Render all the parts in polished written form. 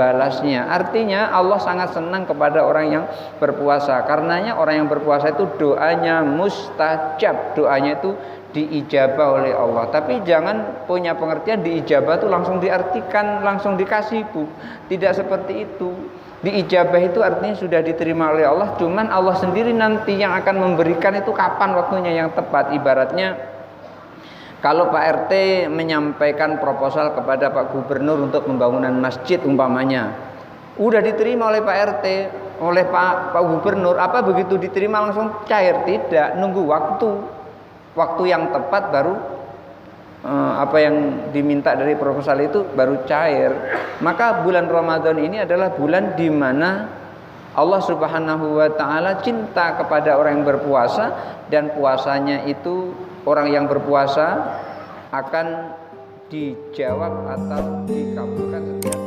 membalasnya. Artinya Allah sangat senang kepada orang yang berpuasa. Karenanya orang yang berpuasa itu doanya mustajab, doanya itu diijabah oleh Allah. Tapi jangan punya pengertian diijabah itu langsung diartikan langsung dikasih, Bu. Tidak seperti itu. Diijabah itu artinya sudah diterima oleh Allah, cuman Allah sendiri nanti yang akan memberikan itu kapan waktunya yang tepat. Ibaratnya kalau Pak RT menyampaikan proposal kepada Pak Gubernur untuk pembangunan masjid umpamanya, udah diterima oleh Pak RT, oleh Pak Gubernur, apa begitu diterima langsung cair? Tidak, nunggu waktu yang tepat baru apa yang diminta dari proposal itu baru cair. Maka bulan Ramadan ini adalah bulan di mana Allah Subhanahu wa taala cinta kepada orang yang berpuasa, dan puasanya itu orang yang berpuasa akan dijawab atau dikabulkan setiap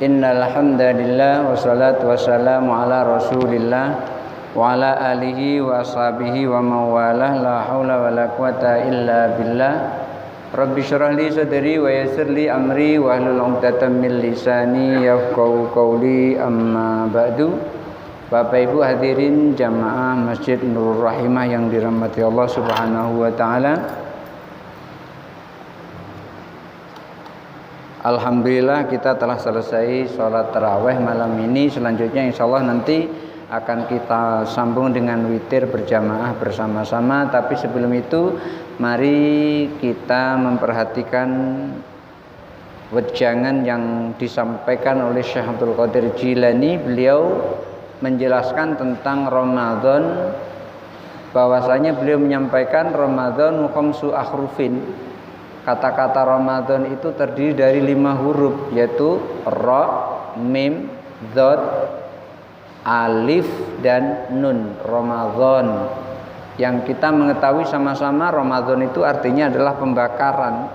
Innal hamdalillah wassalatu wassalamu ala Rasulillah wa ala alihi wa ashabihi wa mawalah, la haula wala quwata illa billah. Rabbi syrah li sadri wa yassir li amri wa hlul 'uqdatam min lisani yafqahu qawli, amma ba'du. Bapak Ibu hadirin jamaah Masjid Nurul Rahimah yang dirahmati Allah Subhanahu wa taala. Alhamdulillah kita telah selesai sholat tarawih malam ini. Selanjutnya insya Allah nanti akan kita sambung dengan witir berjamaah bersama-sama. Tapi sebelum itu mari kita memperhatikan wejangan yang disampaikan oleh Syekh Abdul Qadir Jilani. Beliau menjelaskan tentang Ramadan, bahwasanya beliau menyampaikan Ramadan khamsu akhrufin. Kata-kata Ramadan itu terdiri dari 5 huruf, yaitu Ra, Mim, Dhad, Alif, dan Nun. Ramadan. Yang kita mengetahui sama-sama Ramadan itu artinya adalah pembakaran.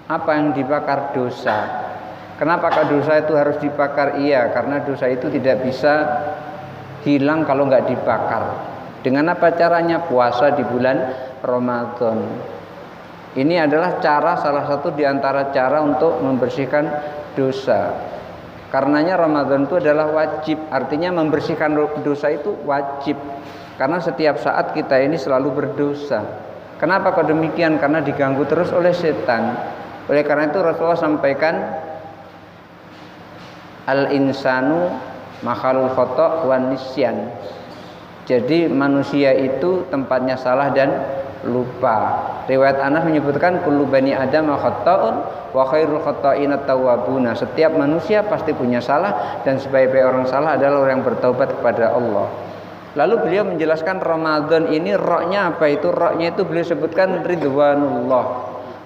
Apa yang dibakar? Dosa. Kenapa dosa itu harus dibakar? Iya, karena dosa itu tidak bisa hilang kalau nggak dibakar. Dengan apa caranya? Puasa di bulan Ramadan. Ini adalah salah satu di antara cara untuk membersihkan dosa. Karenanya Ramadan itu adalah wajib, artinya membersihkan dosa itu wajib. Karena setiap saat kita ini selalu berdosa. Kenapa kok demikian? Karena diganggu terus oleh setan. Oleh karena itu Rasulullah sampaikan, al-insanu makhalul khata' wan nisyan. Jadi manusia itu tempatnya salah dan lupa. Riwayat Anas menyebutkan kullu bani adam khata'un wa khairul khata'in at-tawwabuna. Setiap manusia pasti punya salah, dan sebaik-baik orang salah adalah orang yang bertaubat kepada Allah. Lalu beliau menjelaskan Ramadan ini ra-nya apa itu? Ra-nya itu beliau sebutkan ridwanullah.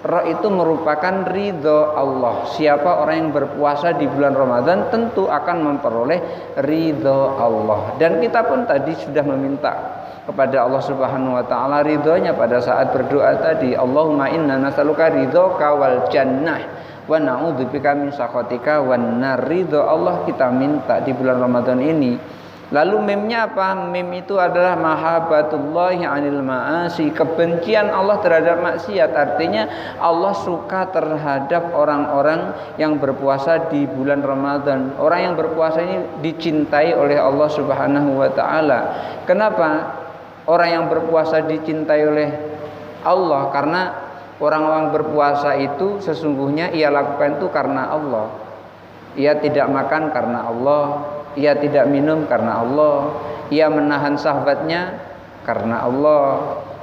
Ra itu merupakan ridho Allah. Siapa orang yang berpuasa di bulan Ramadan tentu akan memperoleh ridho Allah. Dan kita pun tadi sudah meminta kepada Allah Subhanahu wa taala ridhonya pada saat berdoa tadi. Allahumma inna nas'aluka ridhoka wal jannah wa na'udzubika min sakhatika wan nar. Ridho Allah kita minta di bulan Ramadan ini. Lalu mimnya apa? Mim itu adalah mahabbatullahi 'anil ma'asi, kebencian Allah terhadap maksiat. Artinya Allah suka terhadap orang-orang yang berpuasa di bulan Ramadan. Orang yang berpuasa ini dicintai oleh Allah Subhanahu wa taala. Kenapa orang yang berpuasa dicintai oleh Allah? Karena orang-orang berpuasa itu sesungguhnya ia lakukan itu karena Allah. Ia tidak makan karena Allah, ia tidak minum karena Allah, ia menahan syahwatnya karena Allah.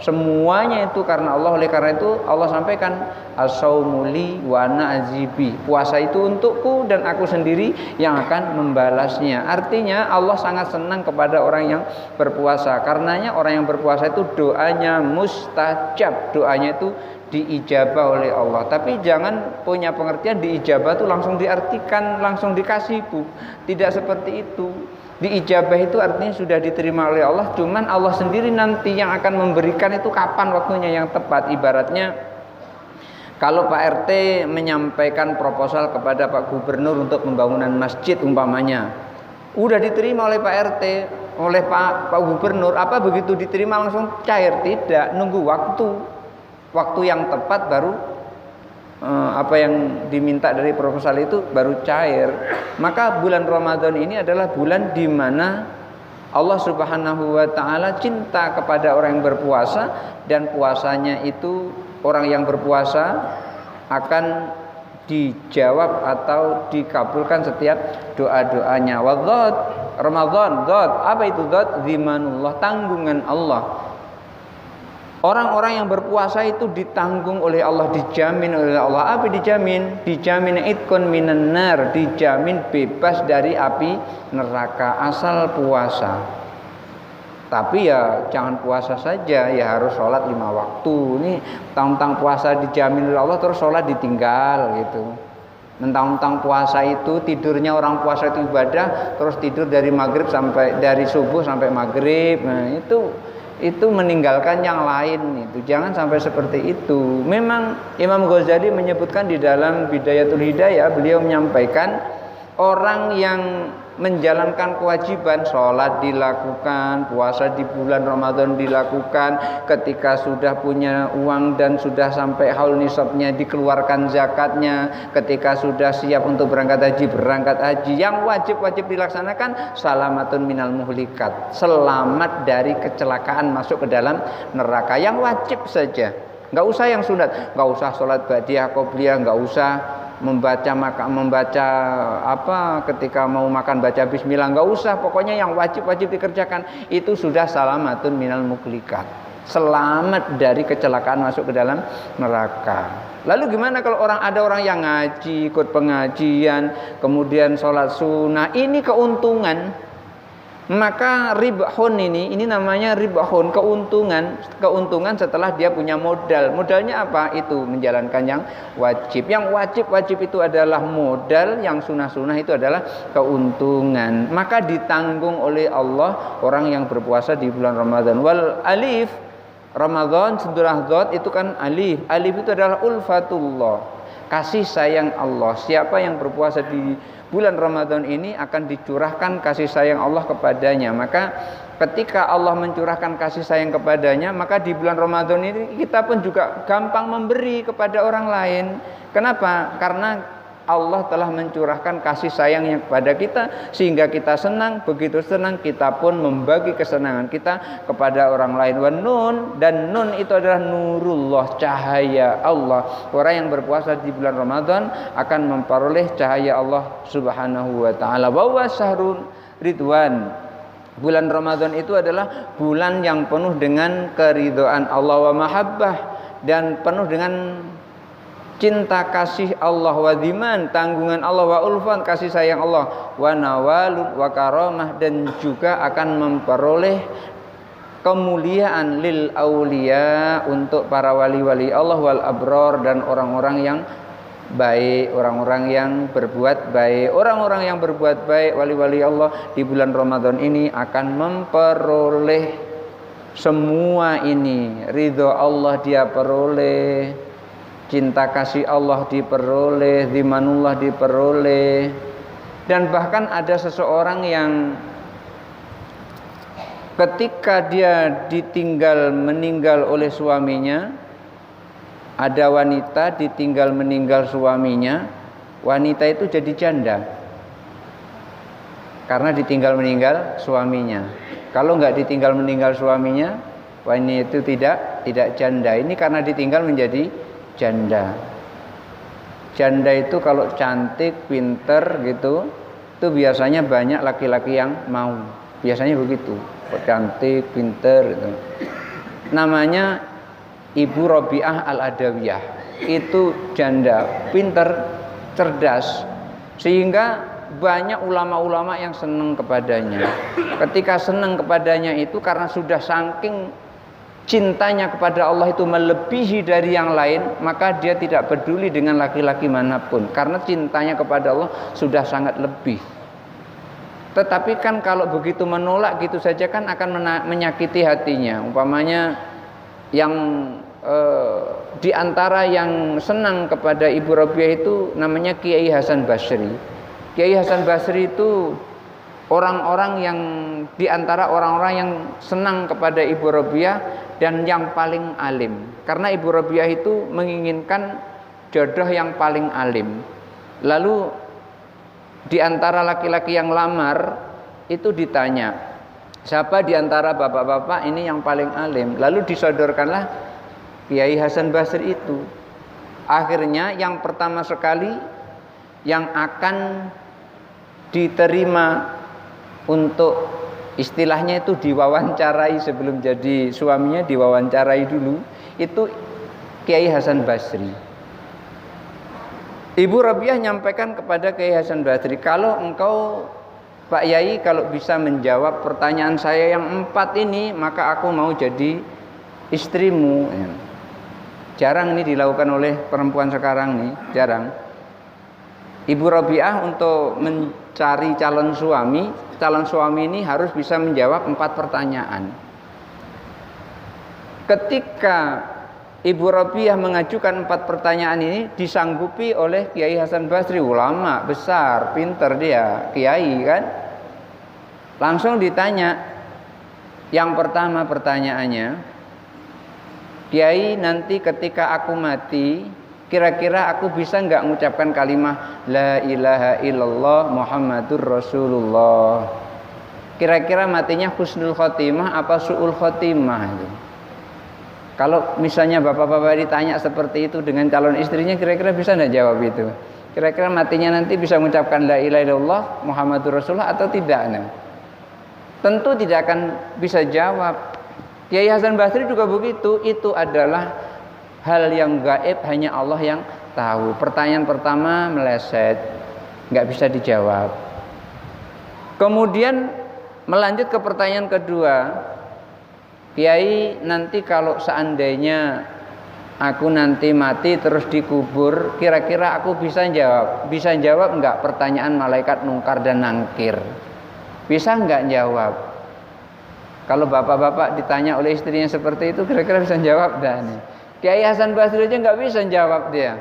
Semuanya itu karena Allah. Oleh karena itu Allah sampaikan as-saumu li wa ana azibi. Puasa itu untukku dan aku sendiri yang akan membalasnya. Artinya Allah sangat senang kepada orang yang berpuasa. Karenanya orang yang berpuasa itu doanya mustajab, doanya itu diijabah oleh Allah. Tapi jangan punya pengertian diijabah itu langsung diartikan langsung dikasih, Bu. Tidak seperti itu. Diijabah itu artinya sudah diterima oleh Allah, cuman Allah sendiri nanti yang akan memberikan itu kapan waktunya yang tepat. Ibaratnya kalau Pak RT menyampaikan proposal kepada Pak Gubernur untuk pembangunan masjid umpamanya, udah diterima oleh Pak RT, oleh Pak Gubernur, apa begitu diterima langsung cair? Tidak, nunggu waktu yang tepat baru apa yang diminta dari proposal itu baru cair. Maka bulan Ramadan ini adalah bulan di mana Allah Subhanahu wa taala cinta kepada orang yang berpuasa, dan puasanya itu orang yang berpuasa akan dijawab atau dikabulkan setiap doa-doanya. Wa dzat Ramadan, dzat apa itu dzat? Zimanullah, tanggungan Allah. Orang-orang yang berpuasa itu ditanggung oleh Allah, dijamin oleh Allah. Apa dijamin? Dijamin itqun minan nar, dijamin bebas dari api neraka asal puasa. Tapi ya jangan puasa saja, ya harus sholat 5 waktu. Ini tentang puasa dijamin oleh Allah terus sholat ditinggal gitu. Mentang-mentang puasa itu tidurnya, orang puasa itu ibadah, terus tidur dari subuh sampai maghrib. Nah, itu meninggalkan yang lain. Itu jangan sampai seperti itu. Memang Imam Ghazali menyebutkan di dalam Bidayatul Hidayah, beliau menyampaikan orang yang menjalankan kewajiban, sholat dilakukan, puasa di bulan Ramadan dilakukan, ketika sudah punya uang dan sudah sampai haul nisabnya dikeluarkan zakatnya, ketika sudah siap untuk berangkat haji. Yang wajib dilaksanakan salamatun minal muhlikat, selamat dari kecelakaan masuk ke dalam neraka. Yang wajib saja, nggak usah yang sunat, nggak usah sholat ba'diyah qobliyah, nggak usah membaca apa ketika mau makan baca bismillah, nggak usah. Pokoknya yang wajib dikerjakan itu sudah salamatun minal muhlikat, selamat dari kecelakaan masuk ke dalam neraka. Lalu gimana kalau ada orang yang ngaji, ikut pengajian, kemudian sholat sunnah, ini keuntungan. Maka ribhun ini namanya ribhun, keuntungan setelah dia punya modal. Modalnya apa? Itu menjalankan yang wajib. Yang wajib itu adalah modal, yang sunnah itu adalah keuntungan. Maka ditanggung oleh Allah orang yang berpuasa di bulan Ramadan. Wal alif Ramadan surah Dzat itu kan alif. Alif itu adalah ulfatullah, kasih sayang Allah. Siapa yang berpuasa di bulan Ramadan ini akan dicurahkan kasih sayang Allah kepadanya. Maka ketika Allah mencurahkan kasih sayang kepadanya, maka di bulan Ramadan ini kita pun juga gampang memberi kepada orang lain. Kenapa? Karena Allah telah mencurahkan kasih sayangnya kepada kita, sehingga kita senang. Begitu senang kita pun membagi kesenangan kita kepada orang lain. Wa nun, dan nun itu adalah nurullah, cahaya Allah. Orang yang berpuasa di bulan Ramadan akan memperoleh cahaya Allah Subhanahu wa taala. Wa syahrul ridwan, bulan Ramadan itu adalah bulan yang penuh dengan keridhaan Allah, wa mahabbah, dan penuh dengan cinta kasih Allah, wa dhiman, tanggungan Allah, wa ulfan, kasih sayang Allah, wa nawalun wa karamah, dan juga akan memperoleh kemuliaan lil aulia, untuk para wali-wali Allah, wal abror, dan orang-orang yang baik, orang-orang yang berbuat baik. Orang-orang yang berbuat baik, wali-wali Allah di bulan Ramadan ini akan memperoleh semua ini. Ridho Allah dia peroleh, cinta kasih Allah diperoleh, zimanullah diperoleh. Dan bahkan ada seseorang yang ketika dia ditinggal meninggal oleh suaminya, ada wanita ditinggal meninggal suaminya, wanita itu jadi janda karena ditinggal meninggal suaminya. Kalau nggak ditinggal meninggal suaminya, wanita itu tidak janda. Ini karena ditinggal menjadi janda. Janda itu kalau cantik, pinter gitu, itu biasanya banyak laki-laki yang mau. Biasanya begitu, cantik, pinter gitu. Namanya Ibu Robiah Al-Adawiyah. Itu janda, pinter, cerdas, sehingga banyak ulama-ulama yang senang kepadanya. Ketika senang kepadanya itu karena sudah saking cintanya kepada Allah itu melebihi dari yang lain, maka dia tidak peduli dengan laki-laki manapun, karena cintanya kepada Allah sudah sangat lebih. Tetapi kan kalau begitu menolak gitu saja kan akan menyakiti hatinya. Umpamanya yang di antara yang senang kepada Ibu Rabiah itu namanya Kiai Hasan Basri. Kiai Hasan Basri itu orang-orang yang di antara orang-orang yang senang kepada Ibu Rabiah dan yang paling alim. Karena Ibu Rabiah itu menginginkan jodoh yang paling alim. Lalu di antara laki-laki yang lamar itu ditanya, siapa di antara bapak-bapak ini yang paling alim? Lalu disodorkanlah Kiai Hasan Basri itu. Akhirnya yang pertama sekali yang akan diterima untuk istilahnya itu diwawancarai sebelum jadi suaminya, diwawancarai dulu, itu Kiai Hasan Basri. Ibu Rabiah nyampaikan kepada Kiai Hasan Basri, kalau engkau Pak Yai kalau bisa menjawab pertanyaan saya yang 4 ini, maka aku mau jadi istrimu. Jarang ini dilakukan oleh perempuan sekarang nih, jarang. Ibu Rabiah untuk mencari calon suami ini harus bisa menjawab 4 pertanyaan. Ketika Ibu Rabiah mengajukan 4 pertanyaan ini disanggupi oleh Kiai Hasan Basri, ulama besar, pinter dia, kiai kan. Langsung ditanya. Yang pertama pertanyaannya, Kiai, nanti ketika aku mati, kira-kira aku bisa enggak mengucapkan kalimat La ilaha illallah Muhammadur Rasulullah? Kira-kira matinya husnul khotimah apa su'ul khotimah itu? Kalau misalnya bapak-bapak ditanya seperti itu dengan calon istrinya, kira-kira bisa enggak jawab itu? Kira-kira matinya nanti bisa mengucapkan la ilaha illallah Muhammadur Rasulullah atau tidak? Nah, tentu tidak akan bisa jawab. Kiai Hasan Basri juga begitu. Itu adalah hal yang gaib, hanya Allah yang tahu. Pertanyaan pertama meleset, enggak bisa dijawab. Kemudian melanjut ke pertanyaan kedua. Kiai, nanti kalau seandainya aku nanti mati terus dikubur, kira-kira aku bisa jawab enggak pertanyaan malaikat mungkar dan nangkir? Bisa enggak jawab? Kalau bapak-bapak ditanya oleh istrinya seperti itu, kira-kira bisa jawab dah nih. Kiai Hasan Basri aja enggak bisa jawab dia.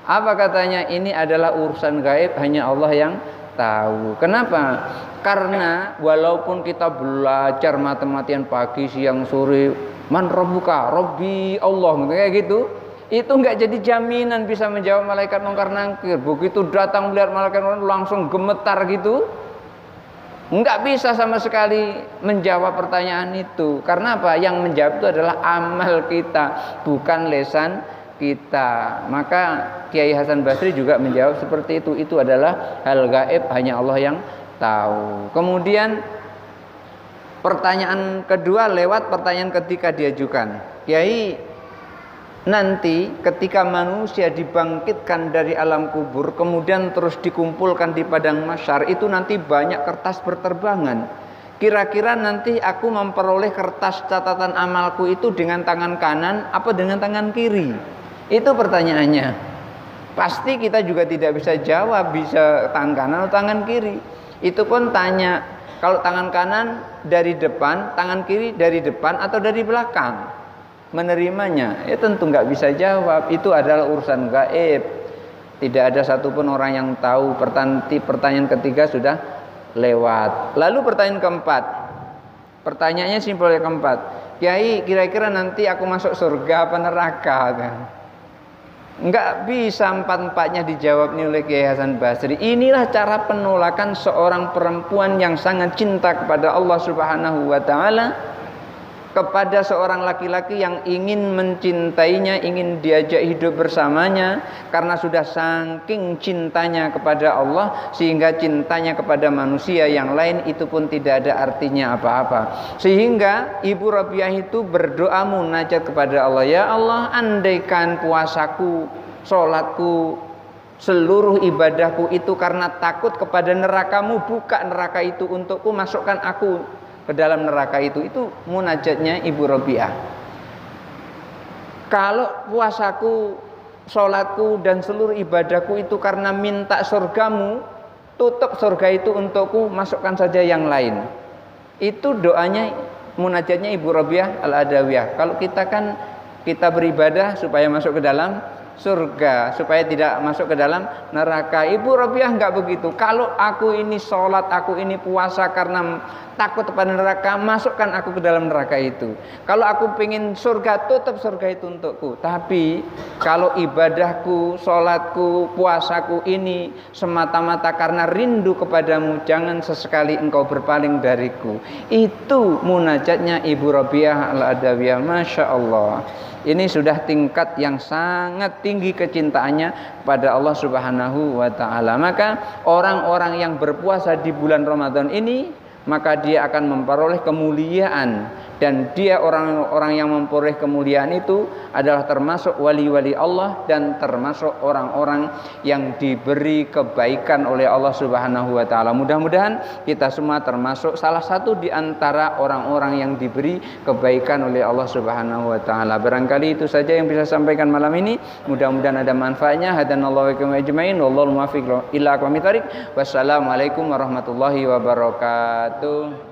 Apa katanya? Ini adalah urusan gaib, hanya Allah yang tahu. Kenapa? Karena walaupun kita belajar mati-matian pagi, siang, sore, man rabbuka, Rabbi Allah, kayak gitu, itu enggak jadi jaminan bisa menjawab malaikat mungkar nakir. Begitu datang melihat malaikat mungkar langsung gemetar gitu, enggak bisa sama sekali menjawab pertanyaan itu. Karena apa? Yang menjawab itu adalah amal kita, bukan lisan kita. Maka Kiai Hasan Basri juga menjawab seperti itu. Itu adalah hal gaib, hanya Allah yang tahu. Kemudian pertanyaan kedua lewat pertanyaan ketiga diajukan. Kiai, nanti ketika manusia dibangkitkan dari alam kubur, kemudian terus dikumpulkan di padang mahsyar, itu nanti banyak kertas berterbangan. Kira-kira nanti aku memperoleh kertas catatan amalku itu dengan tangan kanan apa dengan tangan kiri? Itu pertanyaannya. Pasti kita juga tidak bisa jawab bisa tangan kanan atau tangan kiri. Itu pun tanya, kalau tangan kanan dari depan, tangan kiri dari depan atau dari belakang menerimanya, ya tentu nggak bisa jawab. Itu adalah urusan gaib. Tidak ada satupun orang yang tahu. Pertanyaan ketiga sudah lewat. Lalu pertanyaan keempat. Pertanyaannya simpel yang keempat. Kiai, kira-kira nanti aku masuk surga apa neraka? Enggak bisa empat-empatnya dijawab nih oleh Kiai Hasan Basri. Inilah cara penolakan seorang perempuan yang sangat cinta kepada Allah Subhanahu wa taala kepada seorang laki-laki yang ingin mencintainya, ingin diajak hidup bersamanya, karena sudah saking cintanya kepada Allah sehingga cintanya kepada manusia yang lain itu pun tidak ada artinya apa-apa. Sehingga Ibu Rabiah itu berdoa munajat kepada Allah, ya Allah, andaikan puasaku, sholatku, seluruh ibadahku itu karena takut kepada nerakamu, buka neraka itu untukku, masukkan aku ke dalam neraka itu munajatnya Ibu Rabi'ah. Kalau puasaku, sholatku dan seluruh ibadahku itu karena minta surgamu, tutup surga itu untukku, masukkan saja yang lain. Itu doanya, munajatnya Ibu Rabi'ah Al-Adawiyah. Kalau kita beribadah supaya masuk ke dalam surga, supaya tidak masuk ke dalam neraka. Ibu Rabi'ah enggak begitu. Kalau aku ini sholat, aku ini puasa karena takut kepada neraka, masukkan aku ke dalam neraka itu. Kalau aku pengen surga, tutup surga itu untukku. Tapi kalau ibadahku, sholatku, puasaku ini semata-mata karena rindu kepadamu, jangan sesekali engkau berpaling dariku. Itu munajatnya Ibu Rabi'ah Al-Adawiyah. Masya Allah. Ini sudah tingkat yang sangat tinggi kecintaannya pada Allah Subhanahu wa ta'ala. Maka orang-orang yang berpuasa di bulan Ramadan ini, maka dia akan memperoleh kemuliaan. Dan dia orang-orang yang memperoleh kemuliaan itu adalah termasuk wali-wali Allah dan termasuk orang-orang yang diberi kebaikan oleh Allah Subhanahu wa ta'ala. Mudah-mudahan kita semua termasuk salah satu di antara orang-orang yang diberi kebaikan oleh Allah Subhanahu wa ta'ala. Barangkali itu saja yang bisa saya sampaikan malam ini. Mudah-mudahan ada manfaatnya. Hadanallahu wa iyyakum ajmain. Wallahul muwaffiq ila aqwamit thoriq. Wassalamualaikum warahmatullahi wabarakatuh.